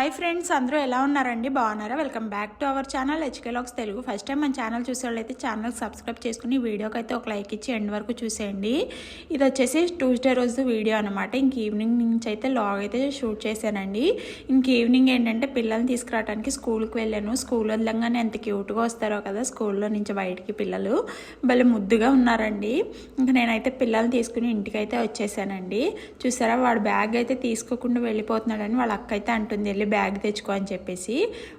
Hi friends, అందరూ ఎలా ఉన్నారండి? బాగున్నారా? Welcome back to our channel HK vlogs Telugu. First time మన ఛానల్ చూసేవాళ్ళైతే ఛానల్ సబ్స్క్రైబ్ చేసుకుని వీడియోకి అయితే ఒక లైక్ ఇచ్చి ఎండ్ వరకు చూసేయండి. ఇది వచ్చేసి ట్యూస్డే రోజు వీడియో అనమాట. ఇంక ఈవినింగ్ నుంచి అయితే లాగ్ అయితే షూట్ చేశానండి. ఇంక ఈవినింగ్ ఏంటంటే పిల్లల్ని తీసుకురావడానికి స్కూల్కి వెళ్ళాను. స్కూల్ వదలంగానే ఎంత క్యూట్గా వస్తారో కదా స్కూల్లో నుంచి బయటికి పిల్లలు, భలే ముద్దుగా ఉన్నారండి. ఇంక నేనైతే పిల్లల్ని తీసుకుని ఇంటికి అయితే వచ్చేసానండి. చూసారా, వాడు బ్యాగ్ అయితే తీసుకోకుండా వెళ్ళిపోతున్నాడని వాళ్ళ అక్క అయితే అంటుంది, వెళ్ళి బ్యాగ్ తెచ్చుకో అని చెప్పేసి.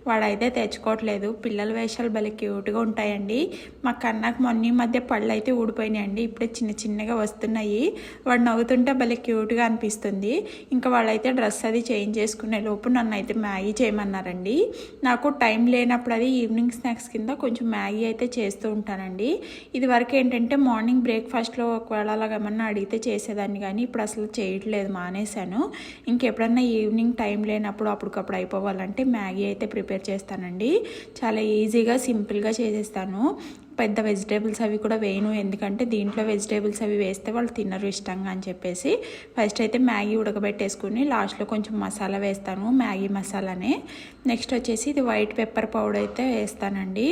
వాడైతే తెచ్చుకోవట్లేదు. పిల్లల వేషాలు భలే క్యూట్గా ఉంటాయండి. మా కన్నాకు మొన్న మధ్య పళ్ళు అయితే ఊడిపోయినాయండి, ఇప్పుడే చిన్న చిన్నగా వస్తున్నాయి. వాడు నవ్వుతుంటే భలే క్యూట్గా అనిపిస్తుంది. ఇంకా వాళ్ళైతే డ్రెస్ అది చేంజ్ చేసుకునే లోపు నన్ను అయితే మ్యాగీ చేయమన్నారండి. నాకు టైం లేనప్పుడు అది ఈవినింగ్ స్నాక్స్ కింద కొంచెం మ్యాగీ అయితే చేస్తూ ఉంటానండి. ఇది వరకు ఏంటంటే మార్నింగ్ బ్రేక్ఫాస్ట్లో ఒకవేళ అలాగేమన్నా అడిగితే చేసేదాన్ని, కానీ ఇప్పుడు అసలు చేయట్లేదు, మానేశాను. ఇంకెప్పుడన్నా ఈవినింగ్ టైం లేనప్పుడు అప్పటికప్పుడు అయిపోవాలంటే మ్యాగీ అయితే ప్రిపేర్ చేస్తానండి. చాలా ఈజీగా సింపుల్గా చేసేస్తాను. పెద్ద వెజిటేబుల్స్ అవి కూడా వేయను, ఎందుకంటే దీంట్లో వెజిటేబుల్స్ అవి వేస్తే వాళ్ళు తినరు ఇష్టంగా అని చెప్పేసి. ఫస్ట్ అయితే మ్యాగీ ఉడకబెట్టేసుకుని లాస్ట్లో కొంచెం మసాలా వేస్తాను, మ్యాగీ మసాలానే. నెక్స్ట్ వచ్చేసి ఇది వైట్ పెప్పర్ పౌడర్ అయితే వేస్తానండి.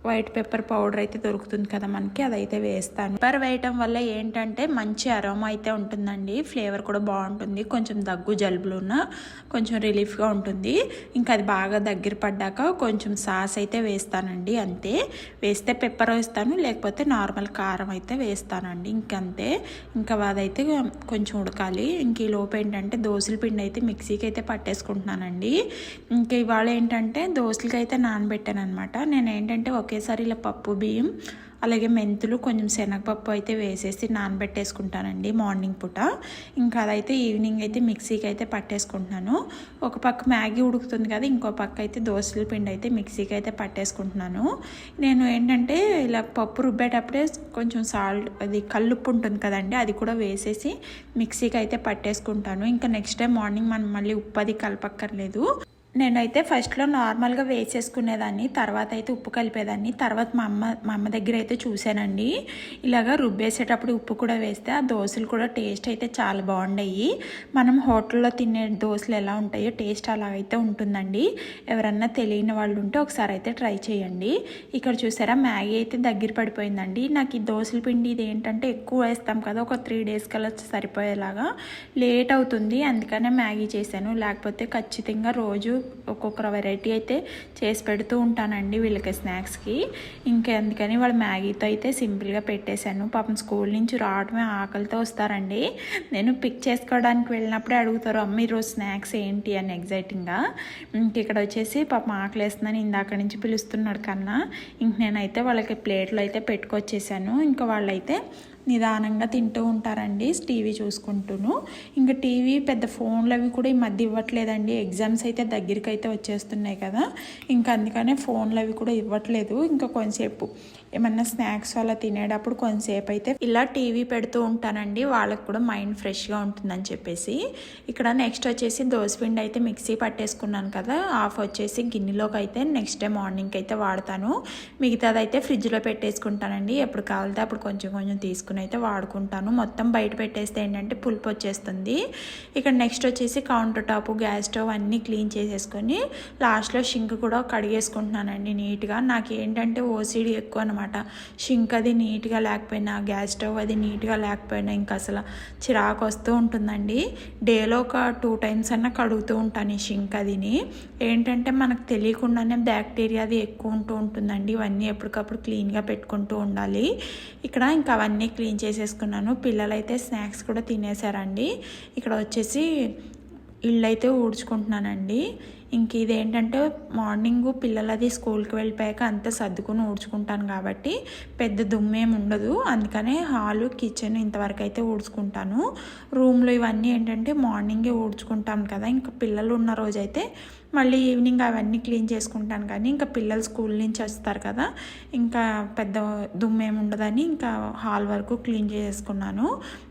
వైట్ పెప్పర్ పౌడర్ అయితే దొరుకుతుంది కదా మనకి, అదైతే వేస్తాను. పెప్పర్ వేయటం వల్ల ఏంటంటే మంచి అరోమా అయితే ఉంటుందండి, ఫ్లేవర్ కూడా బాగుంటుంది. కొంచెం దగ్గు జలుబులున్న కొంచెం రిలీఫ్గా ఉంటుంది. ఇంకా అది బాగా దగ్గర పడ్డాక కొంచెం సాస్ అయితే వేస్తానండి, అంతే. వేస్తే పెప్పర్ వేస్తాను, లేకపోతే నార్మల్ కారం అయితే వేస్తానండి, ఇంకంతే. ఇంకా అదైతే కొంచెం ఉడకాలి. ఇంక ఈ లోపు ఏంటంటే దోసల పిండి అయితే మిక్సీకి అయితే పట్టేసుకుంటున్నానండి. ఇంకా ఇవాళ ఏంటంటే దోసలకి అయితే నానబెట్టాను అనమాట. నేను ఏంటంటే ఒకేసారి ఇలా పప్పు బియ్యం అలాగే మెంతులు కొంచెం శనగపప్పు అయితే వేసేసి నానబెట్టేసుకుంటానండి మార్నింగ్ పూట. ఇంకా అదైతే ఈవినింగ్ అయితే మిక్సీకి అయితే పట్టేసుకుంటున్నాను. ఒక పక్క మ్యాగీ ఉడుకుతుంది కదా, ఇంకో పక్క అయితే దోసల పిండి అయితే మిక్సీకి అయితే పట్టేసుకుంటున్నాను. నేను ఏంటంటే ఇలా పప్పు రుబ్బేటప్పుడే కొంచెం సాల్ట్, అది కల్లుప్పు ఉంటుంది కదండి, అది కూడా వేసేసి మిక్సీకి అయితే పట్టేసుకుంటాను. ఇంకా నెక్స్ట్ డే మార్నింగ్ మనం మళ్ళీ ఉప్పు అది కలపక్కర్లేదు. నేనైతే ఫస్ట్లో నార్మల్గా వేసేసుకునేదాన్ని, తర్వాత అయితే ఉప్పు కలిపేదాన్ని. తర్వాత మా అమ్మ దగ్గర అయితే చూశానండి, ఇలాగా రుబ్బేసేటప్పుడు ఉప్పు కూడా వేస్తే ఆ దోశలు కూడా టేస్ట్ అయితే చాలా బాగుంటాయి. మనం హోటల్లో తినే దోశలు ఎలా ఉంటాయో టేస్ట్ అలాగైతే ఉంటుందండి. ఎవరన్నా తెలియని వాళ్ళు ఉంటే ఒకసారి అయితే ట్రై చేయండి. ఇక్కడ చూసారా, మ్యాగీ అయితే దగ్గర పడిపోయిందండి. నాకు ఈ దోశల పిండి ఇది ఏంటంటే ఎక్కువ వేస్తాం కదా, ఒక 3 days కల్లా సరిపోయేలాగా లేట్ అవుతుంది, అందుకనే మ్యాగీ చేశాను. లేకపోతే ఖచ్చితంగా రోజు ఒక్కొక్క వెరైటీ అయితే చేసి పెడుతూ ఉంటానండి వీళ్ళకి స్నాక్స్కి. ఇంకా అందుకని వాళ్ళు మ్యాగీతో అయితే సింపుల్గా పెట్టేశాను. పాపం స్కూల్ నుంచి రావడమే ఆకలితో వస్తారండి. నేను పిక్ చేసుకోవడానికి వెళ్ళినప్పుడే అడుగుతారు, అమ్మ ఈరోజు స్నాక్స్ ఏంటి అని ఎగ్జైటింగ్గా. ఇంక ఇక్కడ వచ్చేసి పాపం ఆకలి వేస్తుందని ఇందాక నుంచి పిలుస్తున్నాడు కన్నా. ఇంక నేనైతే వాళ్ళకి ప్లేట్లో అయితే పెట్టుకొచ్చేసాను. ఇంకా వాళ్ళైతే నిదానంగా తింటూ ఉంటారండి టీవీ చూసుకుంటూను. ఇంకా టీవీ పెద్ద ఫోన్లు అవి కూడా ఈ మధ్య ఇవ్వట్లేదండి, ఎగ్జామ్స్ అయితే దగ్గరికి అయితే వచ్చేస్తున్నాయి కదా, ఇంకా అందుకనే ఫోన్లు అవి కూడా ఇవ్వట్లేదు. ఇంకా కొంతసేపు ఏమన్నా స్నాక్స్ అలా తినేటప్పుడు కొంతసేపు అయితే ఇలా టీవీ పెడుతూ ఉంటానండి, వాళ్ళకి కూడా మైండ్ ఫ్రెష్గా ఉంటుందని చెప్పేసి. ఇక్కడ నెక్స్ట్ వచ్చేసి దోసపిండి అయితే మిక్సీ పట్టేసుకున్నాను కదా, హాఫ్ వచ్చేసి గిన్నెలోకి అయితే నెక్స్ట్ డే మార్నింగ్కి అయితే వాడతాను. మిగతాది అయితే ఫ్రిడ్జ్లో పెట్టేసుకుంటానండి, ఎప్పుడు కావాలితే అప్పుడు కొంచెం కొంచెం తీసుకుని అయితే వాడుకుంటాను. మొత్తం బయట పెట్టేస్తే ఏంటంటే పులుపు వచ్చేస్తుంది. ఇక్కడ నెక్స్ట్ వచ్చేసి కౌంటర్ టాప్, గ్యాస్ స్టవ్ అన్నీ క్లీన్ చేసేసుకొని లాస్ట్లో షింక్ కూడా కడిగేసుకుంటున్నానండి నీట్గా. నాకు ఏంటంటే ఓసిడి ఎక్కువ అనమాట, షింక్ అది నీట్గా లేకపోయినా, గ్యాస్ స్టవ్ అది నీట్గా లేకపోయినా ఇంకా అసలు చిరాకు వస్తూ ఉంటుందండి. డేలో ఒక 2 times అన్నా కడుగుతూ ఉంటాను ఈ షింక్ అదిని. ఏంటంటే మనకు తెలియకుండానే బ్యాక్టీరియా అది ఎక్కువ ఉంటూ ఉంటుందండి, ఇవన్నీ ఎప్పటికప్పుడు క్లీన్గా పెట్టుకుంటూ ఉండాలి. ఇక్కడ ఇంకా అవన్నీ క్లీన్ చేసేసుకున్నాను. పిల్లలైతే స్నాక్స్ కూడా తినేసారండి. ఇక్కడ వచ్చేసి ఇల్లు అయితే ఊడ్చుకుంటున్నానండి. ఇంక ఇదేంటంటే మార్నింగ్ పిల్లలది స్కూల్కి వెళ్ళిపోయాక అంతా సర్దుకుని ఊడ్చుకుంటాను కాబట్టి పెద్ద దుమ్మేం ఉండదు, అందుకనే హాలు కిచెన్ ఇంతవరకు అయితే ఊడ్చుకుంటాను. రూమ్లో ఇవన్నీ ఏంటంటే మార్నింగే ఊడ్చుకుంటాం కదా, ఇంకా పిల్లలు ఉన్న రోజైతే మళ్ళీ ఈవినింగ్ అవన్నీ క్లీన్ చేసుకుంటాను. కానీ ఇంకా పిల్లలు స్కూల్ నుంచి వస్తారు కదా, ఇంకా పెద్ద దుమ్మేమి ఉండదని ఇంకా హాల్ వరకు క్లీన్ చేసుకున్నాను.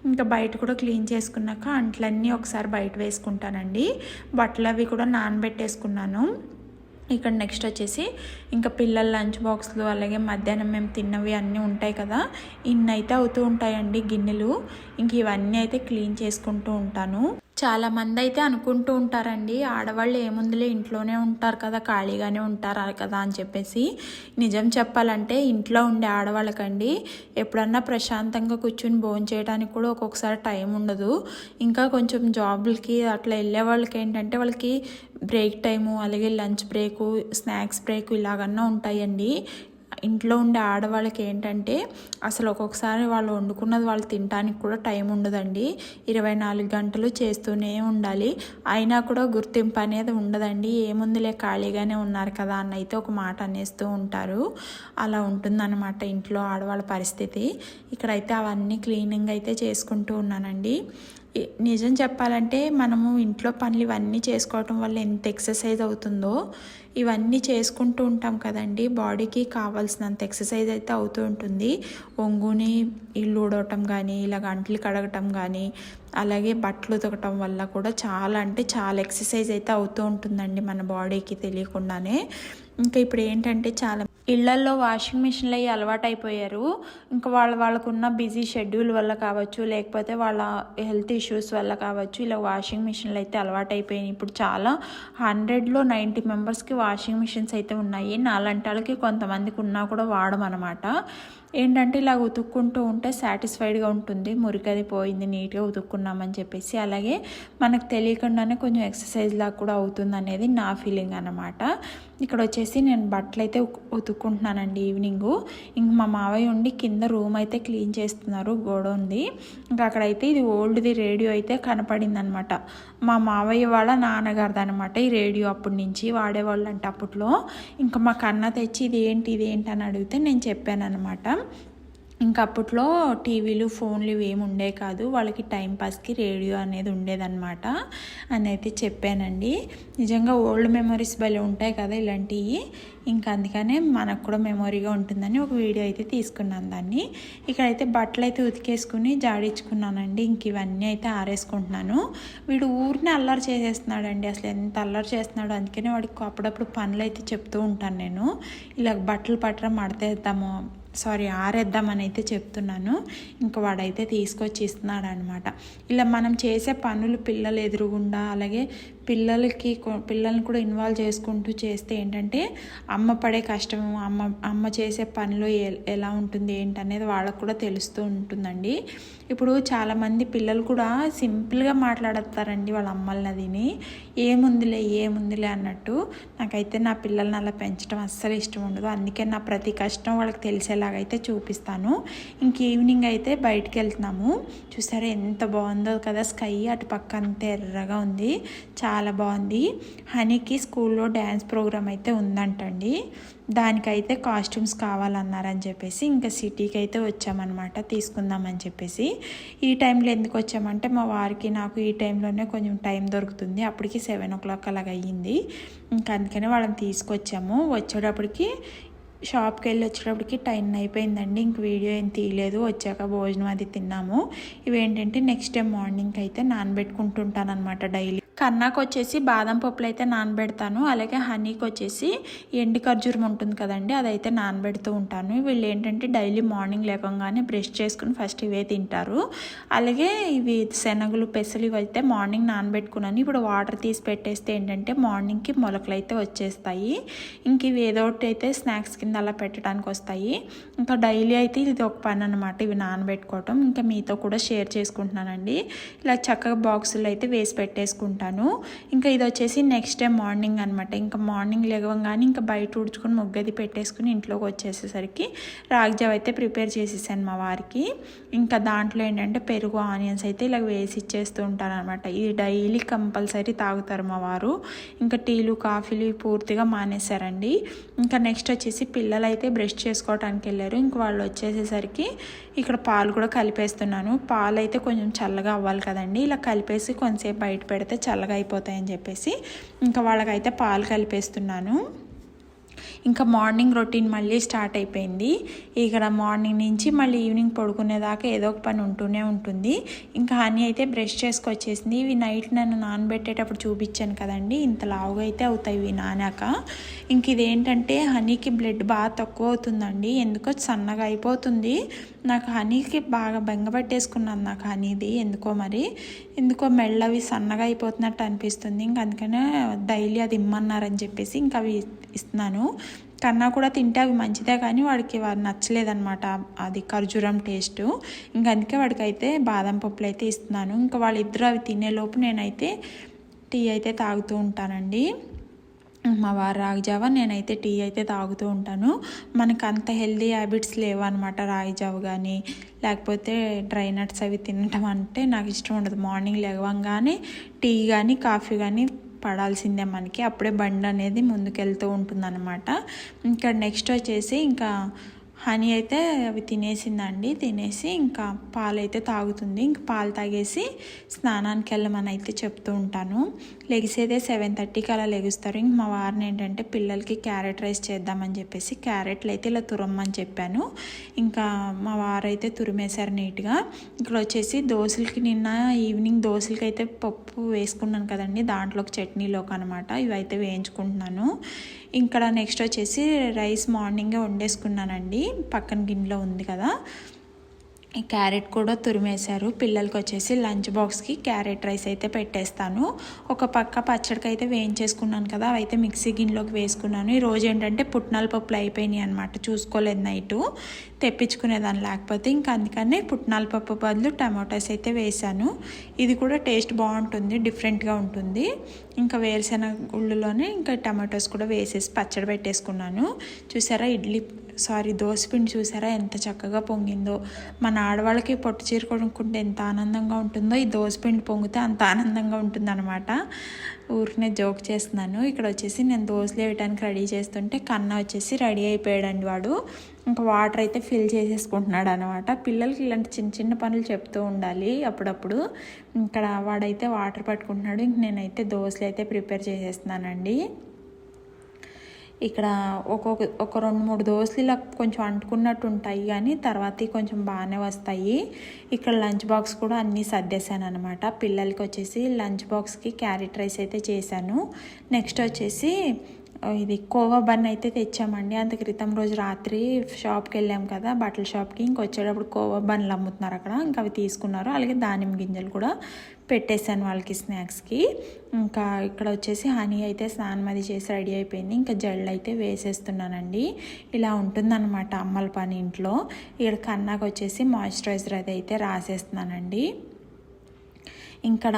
ఇంకా బయట కూడా క్లీన్ చేసుకున్నాక అంట్లన్నీ ఒకసారి బయట వేసుకుంటానండి. బట్టలు అవి కూడా నానబెట్టేసుకున్నాను. ఇక్కడ నెక్స్ట్ వచ్చేసి ఇంకా పిల్లల లంచ్ బాక్స్లు అలాగే మధ్యాహ్నం మేము తిన్నవి అన్నీ ఉంటాయి కదా, ఇన్ని అయితే అవుతూ ఉంటాయండి గిన్నెలు. ఇంక ఇవన్నీ అయితే క్లీన్ చేసుకుంటూ ఉంటాను. చాలామంది అయితే అనుకుంటూ ఉంటారండి, ఆడవాళ్ళు ఏముందులే ఇంట్లోనే ఉంటారు కదా, ఖాళీగానే ఉంటారు కదా అని చెప్పేసి. నిజం చెప్పాలంటే ఇంట్లో ఉండే ఆడవాళ్ళకండి ఎప్పుడన్నా ప్రశాంతంగా కూర్చుని భోంచేయడానికి కూడా ఒక్కొక్కసారి టైం ఉండదు. ఇంకా కొంచెం జాబులకి అట్లా వెళ్ళే వాళ్ళకి ఏంటంటే వాళ్ళకి బ్రేక్ టైము, అలాగే లంచ్ బ్రేకు, స్నాక్స్ బ్రేకు ఇలాగన్నా ఉంటాయండి. ఇంట్లో ఉండే ఆడవాళ్ళకి ఏంటంటే అసలు ఒక్కొక్కసారి వాళ్ళు వండుకున్నది వాళ్ళు తినడానికి కూడా టైం ఉండదండి. 24 గంటలు చేస్తూనే ఉండాలి. అయినా కూడా గుర్తింపు అనేది ఉండదండి. ఏముందిలే ఖాళీగానే ఉన్నారు కదా అని అయితే ఒక మాట అనేస్తూ ఉంటారు. అలా ఉంటుందన్నమాట ఇంట్లో ఆడవాళ్ళ పరిస్థితి. ఇక్కడైతే అవన్నీ క్లీనింగ్ అయితే చేసుకుంటూ ఉన్నానండి. నిజం చెప్పాలంటే మనము ఇంట్లో పనులు ఇవన్నీ చేసుకోవటం వల్ల ఎంత ఎక్సర్సైజ్ అవుతుందో, ఇవన్నీ చేసుకుంటూ ఉంటాం కదండి, బాడీకి కావాల్సినంత ఎక్సర్సైజ్ అయితే అవుతూ ఉంటుంది. ఒంగుని ఇల్లు ఊడవటం కానీ, ఇలా గంటలు కడగటం కానీ, అలాగే బట్టలు ఉతకటం వల్ల కూడా చాలా అంటే చాలా ఎక్సర్సైజ్ అయితే అవుతూ ఉంటుందండి మన బాడీకి తెలియకుండానే. ఇంకా ఇప్పుడు ఏంటంటే చాలా ఇళ్లల్లో వాషింగ్ మిషన్లు అయ్యి అలవాటు అయిపోయారు. ఇంకా వాళ్ళకున్న బిజీ షెడ్యూల్ వల్ల కావచ్చు, లేకపోతే వాళ్ళ హెల్త్ ఇష్యూస్ వల్ల కావచ్చు, ఇలా వాషింగ్ మిషన్లు అయితే అలవాటు అయిపోయాయి. ఇప్పుడు చాలా 100లో 90 మెంబర్స్కి వాషింగ్ మిషన్స్ అయితే ఉన్నాయి. నాలాంటి వాళ్ళకి కొంతమందికి ఉన్నా కూడా వాడమన్నమాట. ఏంటంటే ఇలా ఉతుక్కుంటూ ఉంటే సాటిస్ఫైడ్గా ఉంటుంది, మురికది పోయింది, నీట్గా ఉతుక్కున్నామని చెప్పేసి. అలాగే మనకు తెలియకుండానే కొంచెం ఎక్సర్సైజ్ లాగా కూడా అవుతుంది అనేది నా ఫీలింగ్ అన్నమాట. ఇక్కడ వచ్చేసి నేను బట్టలు అయితే ఉతుక్కుంటున్నానండి ఈవినింగు. ఇంక మా మావయ్య ఉండి కింద రూమ్ అయితే క్లీన్ చేస్తున్నారు, గోడ ఉంది. ఇంకా అక్కడైతే ఇది ఓల్డ్ది రేడియో అయితే కనపడింది అనమాట. మా మావయ్య వాళ్ళ నాన్నగారిది అనమాట ఈ రేడియో. అప్పటి నుంచి వాడేవాళ్ళు అంటే అప్పట్లో. ఇంకా మా కన్న తెచ్చి ఇది ఏంటి అని అడిగితే నేను చెప్పాను అనమాట. ఇంకా అప్పట్లో టీవీలు, ఫోన్లు ఇవేమి ఉండే కాదు, వాళ్ళకి టైంపాస్కి రేడియో అనేది ఉండేదన్నమాట అని అయితే చెప్పానండి. నిజంగా ఓల్డ్ మెమరీస్ భలే ఉంటాయి కదా ఇలాంటివి. ఇంకా అందుకనే మనకు కూడా మెమొరీగా ఉంటుందని ఒక వీడియో అయితే తీసుకున్నాను దాన్ని. ఇక్కడైతే బట్టలు అయితే ఉతికేసుకుని జాడించుకున్నానండి. ఇంక ఇవన్నీ అయితే ఆరేసుకుంటున్నాను. వీడు ఊరిని అల్లరి చేసేస్తున్నాడండి, అసలు ఎంత అల్లరి చేస్తున్నాడు. అందుకనే వాడికి అప్పుడప్పుడు పనులు అయితే చెప్తూ ఉంటాను నేను. ఇలా బట్టలు పట్టడం మడతేద్దాము, ఆరేద్దామని అయితే చెప్తున్నాను. ఇంకా వాడైతే తీసుకొచ్చి ఇస్తున్నాడు అనమాట. ఇలా మనం చేసే పనులు పిల్లలు ఎదురుగుండా, అలాగే పిల్లల్ని కూడా ఇన్వాల్వ్ చేసుకుంటూ చేస్తే ఏంటంటే అమ్మ పడే కష్టము, అమ్మ చేసే పనిలో ఎలా ఉంటుంది ఏంటనేది వాళ్ళకు కూడా తెలుస్తూ ఉంటుందండి. ఇప్పుడు చాలామంది పిల్లలు కూడా సింపుల్గా మాట్లాడతారండి వాళ్ళ అమ్మల్ని అదిని, ఏముందిలే అన్నట్టు. నాకైతే నా పిల్లల్ని అలా పెంచడం అస్సలు ఇష్టం ఉండదు. అందుకే నా ప్రతి కష్టం వాళ్ళకి తెలిసేలాగైతే చూపిస్తాను. ఇంక ఈవినింగ్ అయితే బయటికి వెళ్తున్నాము. చూసారా ఎంత బాగుందో కదా స్కై, అటు పక్క అంతా ఎర్రగా ఉంది, చాలా బాగుంది. హనీకి స్కూల్లో డ్యాన్స్ ప్రోగ్రామ్ అయితే ఉందంటండి, దానికైతే కాస్ట్యూమ్స్ కావాలన్నారని చెప్పేసి ఇంకా సిటీకి అయితే వచ్చామన్నమాట తీసుకుందామని చెప్పేసి. ఈ టైంలో ఎందుకు వచ్చామంటే మా వారికి నాకు ఈ టైంలోనే కొంచెం టైం దొరుకుతుంది. అప్పటికి 7 o'clock అలాగ అయ్యింది. ఇంకా అందుకనే వాళ్ళని తీసుకొచ్చాము. వచ్చేటప్పటికి షాప్కి వెళ్ళి వచ్చేటప్పటికి 10 అయిపోయిందండి. ఇంక వీడియో ఏం తీయలేదు. వచ్చాక భోజనం అది తిన్నాము. ఇవేంటంటే నెక్స్ట్ డే మార్నింగ్కి అయితే నానబెట్టుకుంటుంటాను అనమాట డైలీ. కన్నాకు వచ్చేసి బాదం పప్పులు అయితే నానబెడతాను, అలాగే హనీకి వచ్చేసి ఎండు ఖర్జూరం ఉంటుంది కదండి, అదైతే నానబెడుతూ ఉంటాను. వీళ్ళు ఏంటంటే డైలీ మార్నింగ్ లేవగానే బ్రష్ చేసుకుని ఫస్ట్ ఇవే తింటారు. అలాగే ఇవి శనగలు, పెసలు ఇవి అయితే మార్నింగ్ నానబెట్టుకున్నాను. ఇప్పుడు వాటర్ తీసి పెట్టేస్తే ఏంటంటే మార్నింగ్కి మొలకలు అయితే వచ్చేస్తాయి. ఇంక ఇవి ఏదో ఒకటి అయితే స్నాక్స్ కింద అలా పెట్టడానికి వస్తాయి. ఇంకా డైలీ అయితే ఇది ఒక పని అనమాట, ఇవి నానబెట్టుకోవటం. ఇంకా మీతో కూడా షేర్ చేసుకుంటున్నానండి. ఇలా చక్కగా బాక్సులు అయితే వేసి పెట్టేసుకుంటాను. ఇంకా ఇది వచ్చేసి నెక్స్ట్ డే మార్నింగ్ అనమాట. ఇంకా మార్నింగ్ లేవగానే ఇంకా బయట ఉడుచుకొని ముగ్గది పెట్టేసుకుని ఇంట్లోకి వచ్చేసేసరికి రాగిజావ అయితే ప్రిపేర్ చేసేసాను మా వారికి. ఇంకా దాంట్లో ఏంటంటే పెరుగు, ఆనియన్స్ అయితే ఇలా వేసి ఇచ్చేస్తూ ఉంటాను అనమాట. ఇది డైలీ కంపల్సరీ తాగుతారు మా వారు. ఇంకా టీలు, కాఫీలు పూర్తిగా మానేశారండి. ఇంకా నెక్స్ట్ వచ్చేసి పిల్లలు అయితే బ్రష్ చేసుకోవడానికి వెళ్ళారు. ఇంక వాళ్ళు వచ్చేసేసరికి ఇక్కడ పాలు కూడా కలిపేస్తున్నాను. పాలు అయితే కొంచెం చల్లగా అవ్వాలి కదండి, ఇలా కలిపేసి కొంతసేపు బయట పెడితే చల్లగా అయిపోతాయని చెప్పేసి ఇంకా వాళ్ళకైతే పాలు కలిపేస్తున్నాను. ఇంకా మార్నింగ్ రొటీన్ మళ్ళీ స్టార్ట్ అయిపోయింది. ఇక్కడ మార్నింగ్ నుంచి మళ్ళీ ఈవినింగ్ పడుకునేదాకా ఏదో ఒక పని ఉంటూనే ఉంటుంది. ఇంకా హనీ అయితే బ్రష్ చేసుకొచ్చేసింది. ఇవి నైట్ నేను నానబెట్టేటప్పుడు చూపించాను కదండి, ఇంత లావుగా అయితే అవుతాయి ఇవి నానాక. ఇంక ఇదేంటంటే హనీకి బ్లడ్ బాగా తక్కువ అవుతుందండి, ఎందుకో సన్నగా అయిపోతుంది. నాకు హనీకి బాగా బెంగపట్టేసుకున్నాను, నాకు హనీది ఎందుకో మెళ్ళవి సన్నగా అయిపోతున్నట్టు అనిపిస్తుంది. ఇంక అందుకనే డైలీ అది ఇమ్మన్నారని చెప్పేసి ఇంకా అవి ఇస్తున్నాను. కన్నా కూడా తింటే అవి మంచిదే, కానీ వాడికి నచ్చలేదన్నమాట అది ఖర్జూరం టేస్ట్. ఇంకా అందుకే వాడికి అయితే బాదం పప్పులు అయితే ఇస్తున్నాను. ఇంకా వాళ్ళిద్దరూ అవి తినేలోపు నేనైతే టీ అయితే తాగుతూ ఉంటానండి. మా వారు రాగి జావ, నేనైతే టీ అయితే తాగుతూ ఉంటాను. మనకు అంత హెల్దీ హ్యాబిట్స్ లేవు అనమాట, రాగి జావ కానీ లేకపోతే డ్రై నట్స్ అవి తినటం అంటే నాకు ఇష్టం ఉండదు. మార్నింగ్ లేవగానే టీ కానీ కాఫీ కానీ పడాల్సిందే మనకి, అప్పుడే బండి అనేది ముందుకెళ్తూ ఉంటుందన్నమాట. ఇంకా నెక్స్ట్ వచ్చేసి ఇంకా హనీ అయితే అవి తినేసిందండి. తినేసి ఇంకా పాలైతే తాగుతుంది. ఇంక పాలు తాగేసి స్నానానికి వెళ్ళమని అయితే చెప్తూ ఉంటాను. లెగిసేదే 7:30కి అలా లెగుస్తారు. ఇంక మా వారిని ఏంటంటే పిల్లలకి క్యారెట్ రైస్ చేద్దామని చెప్పేసి క్యారెట్లు అయితే ఇలా తురమ్మని చెప్పాను. ఇంకా మా వారైతే తురిమేశారు నీట్గా. ఇక్కడ వచ్చేసి దోశలకి నిన్న ఈవినింగ్ దోశలకి అయితే పప్పు వేసుకున్నాను కదండి, దాంట్లోకి చట్నీలోకి అనమాట, ఇవైతే వేయించుకుంటున్నాను. ఇక్కడ నెక్స్ట్ వచ్చేసి రైస్ మార్నింగే వండేసుకున్నానండి, పక్కన గిన్నెలో ఉంది కదా. ఈ క్యారెట్ కూడా తురిమేశారు. పిల్లలకి వచ్చేసి లంచ్ బాక్స్కి క్యారెట్ రైస్ అయితే పెట్టేస్తాను. ఒక పక్క పచ్చడికి అయితే వేయించేసుకున్నాను కదా, అవైతే మిక్సీ గిన్నెలోకి వేసుకున్నాను. ఈరోజు ఏంటంటే పుట్నాల పప్పులు అయిపోయినాయి అనమాట, చూసుకోలేదు నైటు, తెప్పించుకునేదాన్ని లేకపోతే. ఇంకా అందుకనే పుట్నాల పప్పు బదులు టమాటోస్ అయితే వేసాను. ఇది కూడా టేస్ట్ బాగుంటుంది, డిఫరెంట్గా ఉంటుంది. ఇంకా వేరుశెనగ గుళ్ళలోనే ఇంకా టమాటోస్ కూడా వేసేసి పచ్చడి పెట్టేసుకున్నాను. చూసారా దోసపిండి చూసారా ఎంత చక్కగా పొంగిందో. మన ఆడవాళ్ళకి పొట్టు చీర కొనుక్కుంటే ఎంత ఆనందంగా ఉంటుందో, ఈ దోసపిండి పొంగితే అంత ఆనందంగా ఉంటుందన్నమాట. ఊరినే జోక్ చేస్తున్నాను. ఇక్కడ వచ్చేసి నేను దోశలు వేయడానికి రెడీ చేస్తుంటే కన్నా వచ్చేసి రెడీ అయిపోయాడండి వాడు. ఇంకా వాటర్ అయితే ఫిల్ చేసేసుకుంటున్నాడు అనమాట. పిల్లలకి ఇలాంటి చిన్న చిన్న పనులు చెప్తూ ఉండాలి అప్పుడప్పుడు. ఇక్కడ వాడైతే వాటర్ పట్టుకుంటున్నాడు. ఇంక నేనైతే దోశలు అయితే ప్రిపేర్ చేసేస్తున్నానండి. ఇక్కడ ఒక 2-3 దోశలు ఇలా కొంచెం అంటుకున్నట్టు ఉంటాయి, కానీ తర్వాత కొంచెం బాగానే వస్తాయి. ఇక్కడ లంచ్ బాక్స్ కూడా అన్నీ సర్దేశాను అనమాట. పిల్లలకి వచ్చేసి లంచ్ బాక్స్కి క్యారెట్ రైస్ అయితే చేశాను. నెక్స్ట్ వచ్చేసి ఇది కోవా బన్ అయితే తెచ్చామండి. అంత క్రితం రోజు రాత్రి షాప్కి వెళ్ళాం కదా, బట్టల షాప్కి. ఇంకొచ్చేటప్పుడు కోవా బన్లు అమ్ముతున్నారు అక్కడ, ఇంకా అవి తీసుకున్నారు. అలాగే దానిమ్మ గింజలు కూడా పెట్టేశాను వాళ్ళకి స్నాక్స్కి. ఇంకా ఇక్కడ వచ్చేసి హనీ అయితే స్నానం అది చేసి రెడీ అయిపోయింది. ఇంకా జెల్ అయితే వేసేస్తున్నానండి. ఇలా ఉంటుందన్నమాట అమ్మల పని ఇంట్లో. ఇక్కడ కన్నాకు వచ్చేసి మాయిశ్చరైజర్ అయితే రాసేస్తున్నానండి. ఇంకా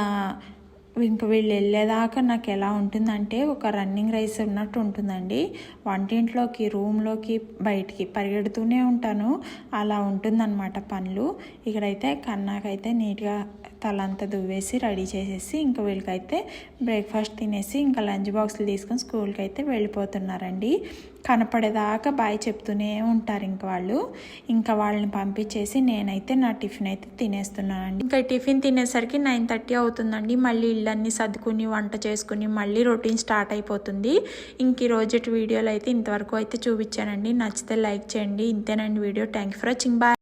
వీళ్ళు వెళ్ళేదాకా నాకు ఎలా ఉంటుందంటే ఒక రన్నింగ్ రేస్ ఉన్నట్టు ఉంటుందండి. వంటింట్లోకి, రూమ్లోకి, బయటికి పరిగెడుతూనే ఉంటాను. అలా ఉంటుందన్నమాట పనులు. ఇక్కడైతే కన్నాకైతే నీట్గా తలంతా దువ్వేసి రెడీ చేసేసి ఇంకా వీళ్ళకైతే బ్రేక్ఫాస్ట్ తినేసి ఇంకా లంచ్ బాక్స్లు తీసుకొని స్కూల్కి అయితే వెళ్ళిపోతున్నారండి. కనపడేదాకా బాయ్ చెప్తూనే ఉంటారు ఇంకా వాళ్ళు. ఇంకా వాళ్ళని పంపించేసి నేనైతే నా టిఫిన్ అయితే తినేస్తున్నానండి. ఇంకా టిఫిన్ తినేసరికి 9:30 అవుతుందండి. మళ్ళీ ఇళ్ళన్నీ సర్దుకుని వంట చేసుకుని మళ్ళీ రొటీన్ స్టార్ట్ అయిపోతుంది. ఇంక ఈ రోజు వీడియోలో అయితే ఇంతవరకు అయితే చూపించానండి. నచ్చితే లైక్ చేయండి. ఇంతేనండి video. Thank you for watching. Bye.